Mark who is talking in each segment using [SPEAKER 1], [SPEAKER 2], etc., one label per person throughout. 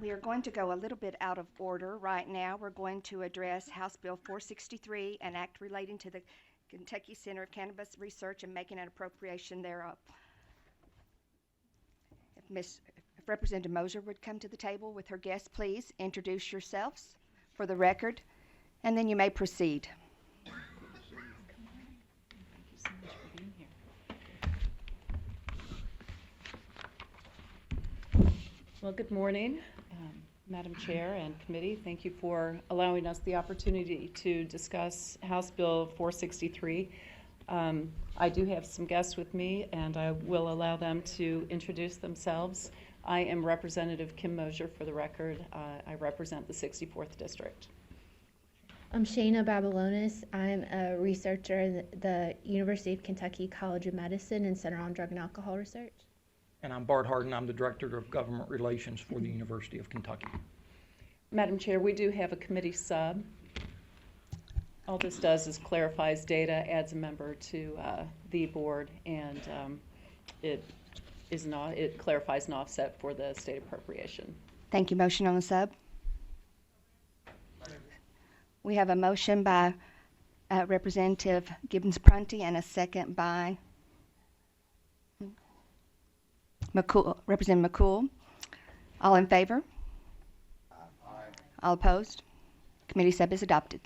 [SPEAKER 1] We are going to go a little bit out of order right now. We're going to address House Bill 463, an act relating to the Kentucky Center of Cannabis Research and making an appropriation thereof. If Representative Moser would come to the table with her guests, please introduce yourselves for the record, and then you may proceed.
[SPEAKER 2] Well, good morning, Madam Chair and committee. Thank you for allowing us the opportunity to discuss House Bill 463. I do have some guests with me, and I will allow them to introduce themselves. I am Representative Kim Moser, for the record. I represent the 64th District.
[SPEAKER 3] I'm Shayna Babylonis. I'm a researcher at the University of Kentucky College of Medicine and Center on Drug and Alcohol Research.
[SPEAKER 4] And I'm Bart Harden. I'm the Director of Government Relations for the University of Kentucky.
[SPEAKER 2] Madam Chair, we do have a committee sub. All this does is clarifies data, adds a member to the board, and it clarifies an offset for the state appropriation.
[SPEAKER 1] Thank you. Motion on the sub. We have a motion by Representative Gibbons-Prunty and a second by Representative McCool. All in favor? Aye. All opposed? Committee sub is adopted.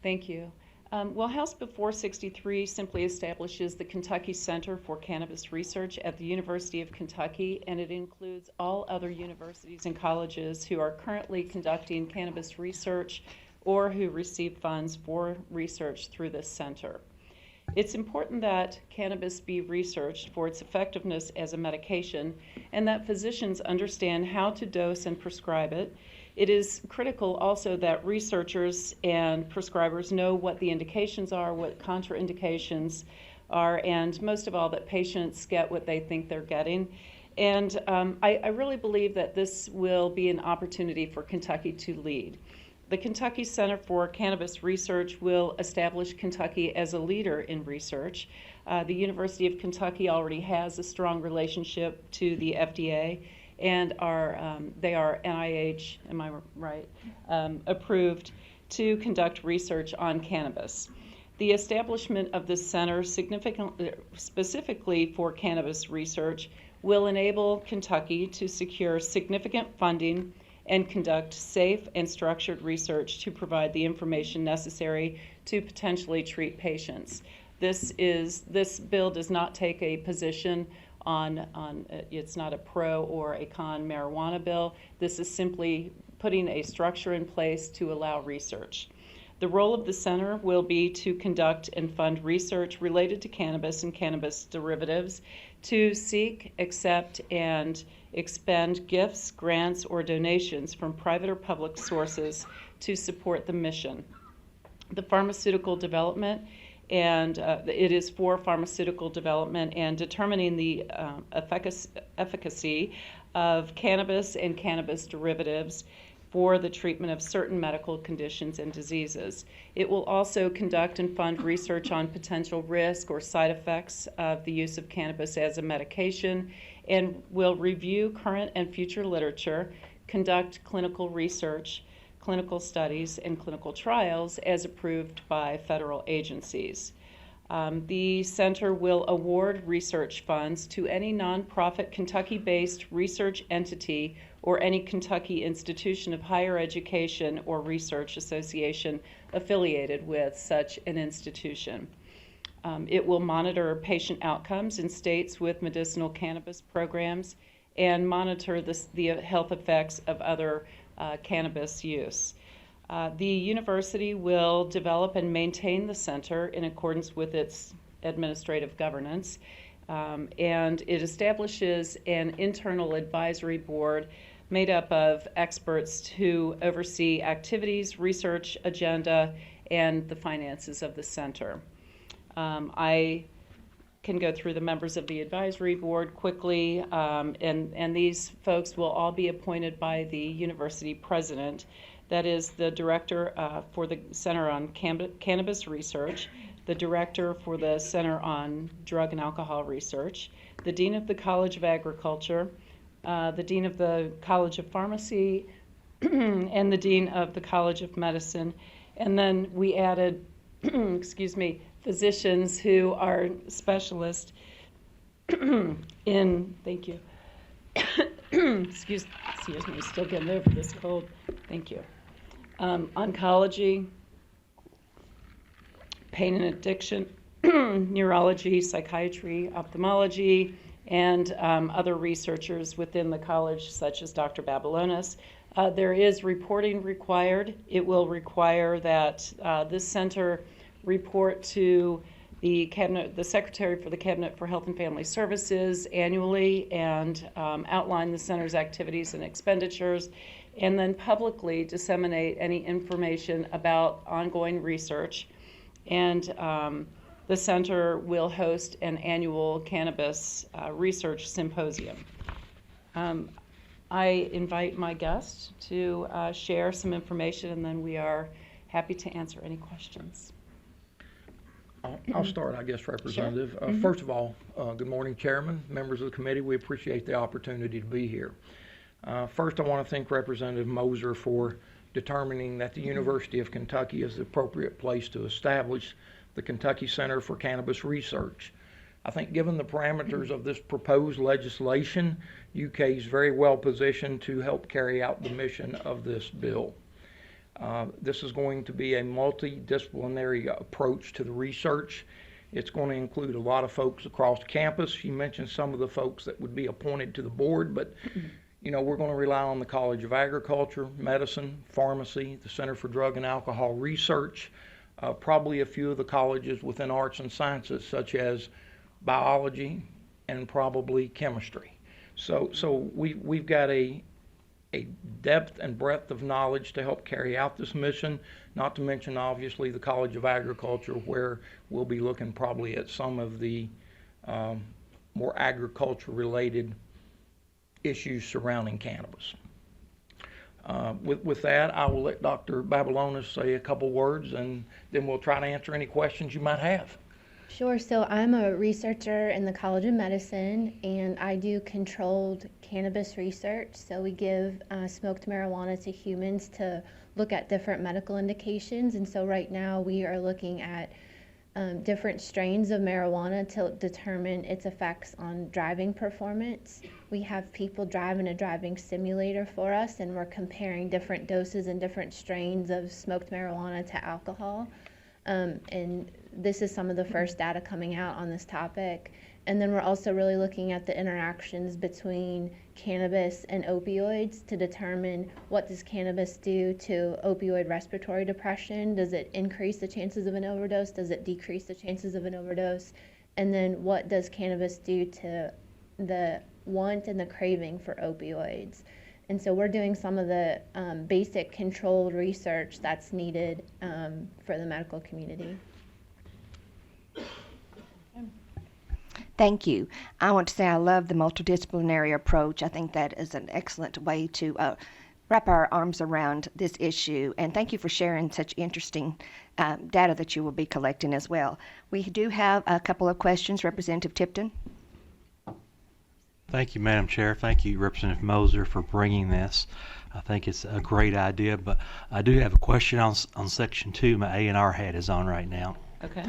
[SPEAKER 2] Thank you. Well, House Bill 463 simply establishes the Kentucky Center for Cannabis Research at the University of Kentucky, and it includes all other universities and colleges who are currently conducting cannabis research or who receive funds for research through this center. It's important that cannabis be researched for its effectiveness as a medication and that physicians understand how to dose and prescribe it. It is critical also that researchers and prescribers know what the indications are, what contraindications are, and most of all, that patients get what they think they're getting. And I really believe that this will be an opportunity for Kentucky to lead. The Kentucky Center for Cannabis Research will establish Kentucky as a leader in research. The University of Kentucky already has a strong relationship to the FDA, and they are NIH, am I right, approved to conduct research on cannabis. The establishment of this center specifically for cannabis research will enable Kentucky to secure significant funding and conduct safe and structured research to provide the information necessary to potentially treat patients. This bill does not take a position on it's not a pro or a con marijuana bill. This is simply putting a structure in place to allow research. The role of the center will be to conduct and fund research related to cannabis and cannabis derivatives, to seek, accept, and expend gifts, grants, or donations from private or public sources to support the mission. The pharmaceutical development, and it is for pharmaceutical development and determining the efficacy of cannabis and cannabis derivatives for the treatment of certain medical conditions and diseases. It will also conduct and fund research on potential risk or side effects of the use of cannabis as a medication, and will review current and future literature, conduct clinical research, clinical studies, and clinical trials as approved by federal agencies. The center will award research funds to any nonprofit Kentucky-based research entity or any Kentucky institution of higher education or research association affiliated with such an institution. It will monitor patient outcomes in states with medicinal cannabis programs and monitor the health effects of other cannabis use. The university will develop and maintain the center in accordance with its administrative governance, and it establishes an internal advisory board made up of experts who oversee activities, research agenda, and the finances of the center. I can go through the members of the advisory board quickly, and these folks will all be appointed by the university president. That is the director for the Center on Cannabis Research, the director for the Center on Drug and Alcohol Research, the dean of the College of Agriculture, the Dean of the College of Pharmacy, and the Dean of the College of Medicine. And then we added, excuse me, physicians who are specialists in, thank you, excuse me, still getting over this cold, thank you. Oncology, pain and addiction, neurology, psychiatry, ophthalmology, and other researchers within the college, such as Dr. Babylonis. There is reporting required. It will require that this center report to the Secretary for the Cabinet for Health and Family Services annually and outline the center's activities and expenditures, and then publicly disseminate any information about ongoing research. And the center will host an annual cannabis research symposium. I invite my guests to share some information, and then we are happy to answer any questions.
[SPEAKER 4] I'll start, I guess, Representative. First of all, good morning, Chairman, members of the committee. We appreciate the opportunity to be here. First, I want to thank Representative Moser for determining that the University of Kentucky is the appropriate place to establish the Kentucky Center for Cannabis Research. I think given the parameters of this proposed legislation, UK is very well positioned to help carry out the mission of this bill. This is going to be a multidisciplinary approach to the research. It's going to include a lot of folks across campus. You mentioned some of the folks that would be appointed to the board, but you know, we're going to rely on the College of Agriculture, Medicine, Pharmacy, the Center for Drug and Alcohol Research, probably a few of the colleges within arts and sciences, such as biology and probably chemistry. So we've got a depth and breadth of knowledge to help carry out this mission, not to mention obviously the College of Agriculture, where we'll be looking probably at some of the more agriculture related issues surrounding cannabis. With that, I will let Dr. Babylonis say a couple words, and then we'll try to answer any questions you might have.
[SPEAKER 3] Sure. So I'm a researcher in the College of Medicine, and I do controlled cannabis research. So we give smoked marijuana to humans to look at different medical indications. And so right now we are looking at different strains of marijuana to determine its effects on driving performance. We have people driving a driving simulator for us, and we're comparing different doses and different strains of smoked marijuana to alcohol. And this is some of the first data coming out on this topic. And then we're also really looking at the interactions between cannabis and opioids to determine what does cannabis do to opioid respiratory depression. Does it increase the chances of an overdose? Does it decrease the chances of an overdose? And then what does cannabis do to the want and the craving for opioids? And so we're doing some of the basic controlled research that's needed for the medical community.
[SPEAKER 1] Thank you. I want to say I love the multidisciplinary approach. I think that is an excellent way to wrap our arms around this issue. And thank you for sharing such interesting data that you will be collecting as well. We do have a couple of questions. Representative Tipton.
[SPEAKER 5] Thank you, Madam Chair. Thank you, Representative Moser, for bringing this. I think it's a great idea, but I do have a question on Section 2. My A&R hat is on right now.
[SPEAKER 2] Okay.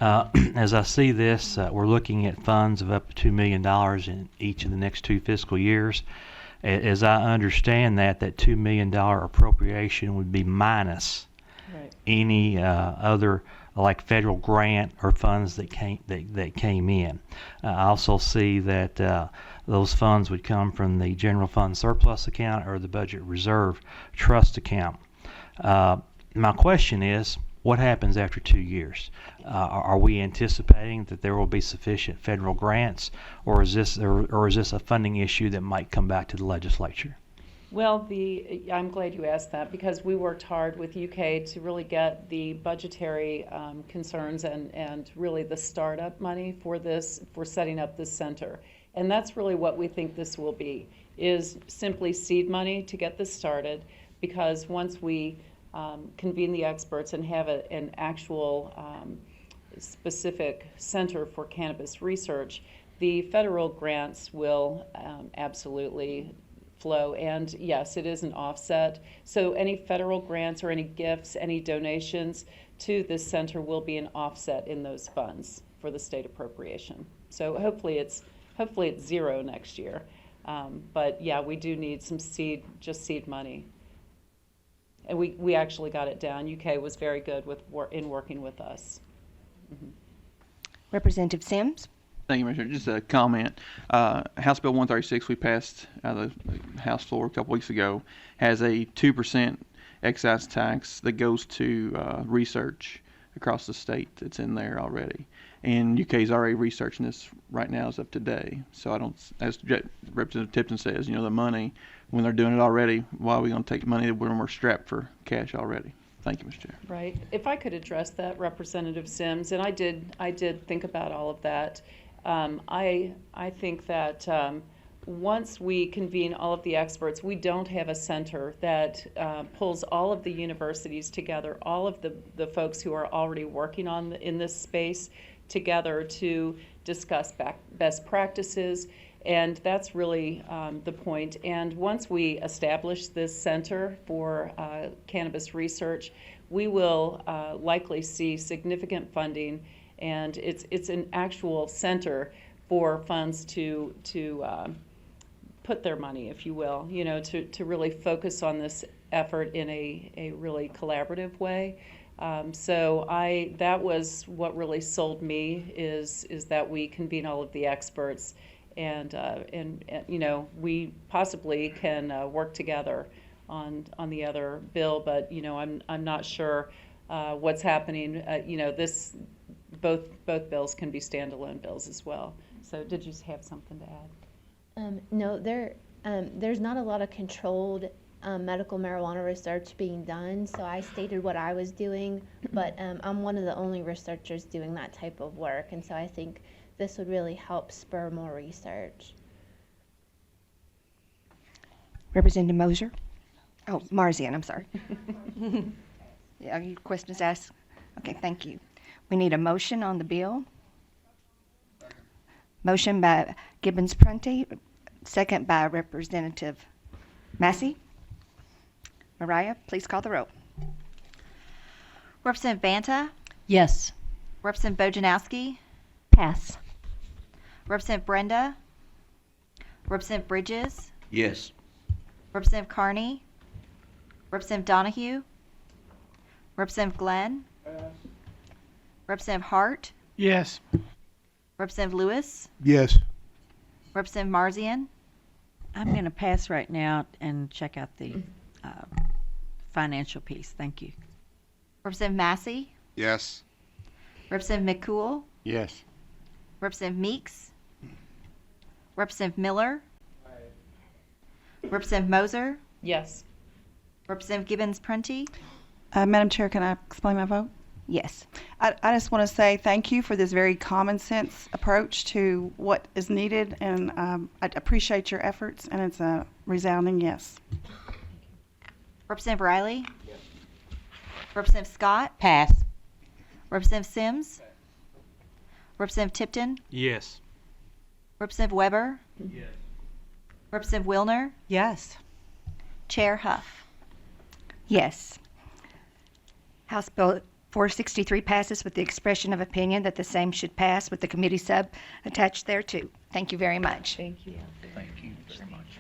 [SPEAKER 5] As I see this, we're looking at funds of up to $2 million in each of the next 2 fiscal years. As I understand that $2 million appropriation would be minus any other like federal grant or funds that came in. I also see that those funds would come from the general fund surplus account or the budget reserve trust account. My question is, what happens after 2 years? Are we anticipating that there will be sufficient federal grants, or is this a funding issue that might come back to the legislature?
[SPEAKER 2] Well, I'm glad you asked that, because we worked hard with UK to really get the budgetary concerns and really the startup money for setting up this center. And that's really what we think this will be, is simply seed money to get this started, because once we convene the experts and have an actual specific center for cannabis research, The federal grants will absolutely flow, and yes, it is an offset. So any federal grants or any gifts, any donations to this center will be an offset in those funds for the state appropriation. So hopefully it's zero next year. But yeah, we do need some seed money. And we actually got it down. UK was very good in working with us.
[SPEAKER 1] Representative Sims.
[SPEAKER 6] Thank you, Mr. Chair. Just a comment. House Bill 136 we passed out of the House floor a couple weeks ago has a 2% excise tax that goes to research across the state. That's in there already. And UK is already researching this right now as of today. So I don't, as Representative Tipton says, the money, when they're doing it already, why are we going to take money when we're strapped for cash already? Thank you, Mr. Chair.
[SPEAKER 2] Right. If I could address that, Representative Sims, and I did think about all of that. I think that once we convene all of the experts, we don't have a center that pulls all of the universities together, all of the folks who are already working in this space together to discuss best practices, and that's really the point. And once we establish this center for cannabis research, we will likely see significant funding, and it's an actual center for funds to put their money, if you will, to really focus on this effort in a really collaborative way. So that was what really sold me is that we convene all of the experts, and we possibly can work together on the other bill, but I'm not sure what's happening. Both bills can be standalone bills as well. So did you have something to add?
[SPEAKER 3] No, there's not a lot of controlled medical marijuana research being done, so I stated what I was doing, but I'm one of the only researchers doing that type of work, and so I think this would really help spur more research.
[SPEAKER 1] Representative Moser. Oh, Marzian, I'm sorry. Yeah, your question is asked. Okay, thank you. We need a motion on the bill. Motion by Gibbons-Prunty, second by Representative Massey. Mariah, please call the roll.
[SPEAKER 7] Representative Banta?
[SPEAKER 8] Yes.
[SPEAKER 7] Representative Bojanowski?
[SPEAKER 8] Pass.
[SPEAKER 7] Representative Brenda? Representative Bridges?
[SPEAKER 9] Yes.
[SPEAKER 7] Representative Carney? Representative Donahue? Representative Glenn? Representative Hart?
[SPEAKER 10] Yes.
[SPEAKER 7] Representative Lewis?
[SPEAKER 10] Yes.
[SPEAKER 7] Representative Marzian?
[SPEAKER 8] I'm going to pass right now and check out the financial piece. Thank you.
[SPEAKER 7] Representative Massey?
[SPEAKER 9] Yes.
[SPEAKER 7] Representative McCool?
[SPEAKER 10] Yes.
[SPEAKER 7] Representative Meeks? Representative Miller? Representative Moser?
[SPEAKER 2] Yes.
[SPEAKER 7] Representative Gibbons-Prunty?
[SPEAKER 11] Madam Chair, can I explain my vote?
[SPEAKER 1] Yes.
[SPEAKER 11] I just want to say thank you for this very common sense approach to what is needed, and I appreciate your efforts, and it's a resounding yes.
[SPEAKER 7] Representative Riley? Yes. Representative Scott?
[SPEAKER 8] Pass.
[SPEAKER 7] Representative Sims? Representative Tipton?
[SPEAKER 5] Yes.
[SPEAKER 7] Representative Weber?
[SPEAKER 5] Yes.
[SPEAKER 7] Representative Wilner?
[SPEAKER 8] Yes.
[SPEAKER 7] Chair Huff?
[SPEAKER 1] Yes. House Bill 463 passes with the expression of opinion that the same should pass with the committee sub attached thereto. Thank you very much.
[SPEAKER 2] Thank you.
[SPEAKER 4] Thank you very much.